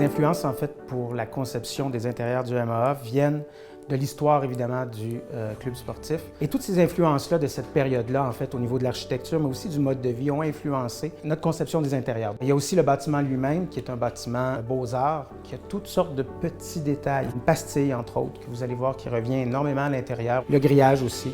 Les influences, en fait, pour la conception des intérieurs du MAA viennent de l'histoire, évidemment, du club sportif. Et toutes ces influences-là de cette période-là, en fait, au niveau de l'architecture, mais aussi du mode de vie, ont influencé notre conception des intérieurs. Il y a aussi le bâtiment lui-même, qui est un bâtiment beaux-arts, qui a toutes sortes de petits détails. Une pastille, entre autres, que vous allez voir qui revient énormément à l'intérieur. Le grillage aussi,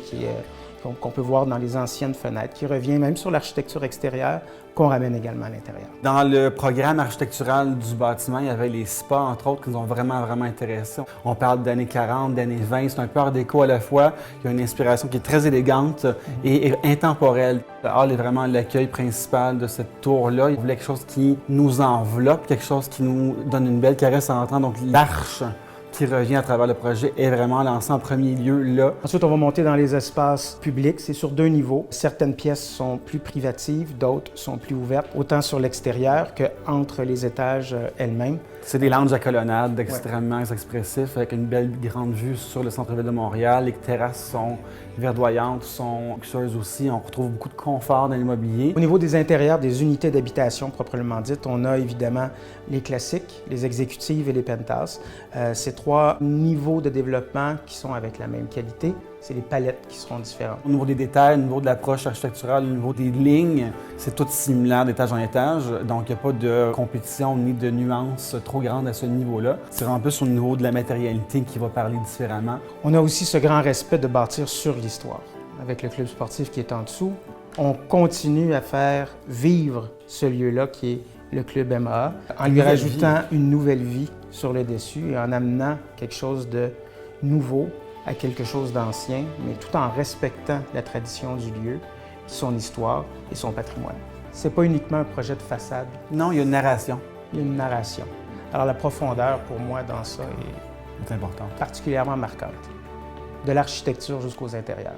qu'on peut voir dans les anciennes fenêtres, qui revient même sur l'architecture extérieure, qu'on ramène également à l'intérieur. Dans le programme architectural du bâtiment, il y avait les spas, entre autres, qui nous ont vraiment intéressés. On parle d'années 40, d'années 20, c'est un peu art déco à la fois. Il y a une inspiration qui est très élégante et intemporelle. Le hall est vraiment l'accueil principal de cette tour-là. Il voulait quelque chose qui nous enveloppe, quelque chose qui nous donne une belle caresse en entrant. Donc l'arche qui revient à travers le projet est vraiment lancé en premier lieu là. Ensuite, on va monter dans les espaces publics. C'est sur 2 niveaux. Certaines pièces sont plus privatives, d'autres sont plus ouvertes, autant sur l'extérieur qu'entre les étages elles-mêmes. C'est des lounges à colonnade extrêmement expressifs avec une belle grande vue sur le centre-ville de Montréal. Les terrasses sont verdoyantes, sont luxueuses aussi. On retrouve beaucoup de confort dans l'immobilier. Au niveau des intérieurs, des unités d'habitation proprement dites, on a évidemment les classiques, les exécutives et les penthouses. Ces 3 niveaux de développement qui sont avec la même qualité, c'est les palettes qui seront différentes. Au niveau des détails, au niveau de l'approche architecturale, au niveau des lignes, c'est tout similaire d'étage en étage. Donc, il n'y a pas de compétition ni de nuances trop grandes à ce niveau-là. C'est vraiment plus au niveau de la matérialité qui va parler différemment. On a aussi ce grand respect de bâtir sur l'histoire. Avec le club sportif qui est en dessous, on continue à faire vivre ce lieu-là qui est le club MAA, en lui rajoutant une nouvelle vie sur le dessus et en amenant quelque chose de nouveau à quelque chose d'ancien, mais tout en respectant la tradition du lieu, son histoire et son patrimoine. C'est pas uniquement un projet de façade. Non, il y a une narration. Il y a une narration. Alors la profondeur, pour moi, dans ça C'est important. particulièrement marquante, de l'architecture jusqu'aux intérieurs.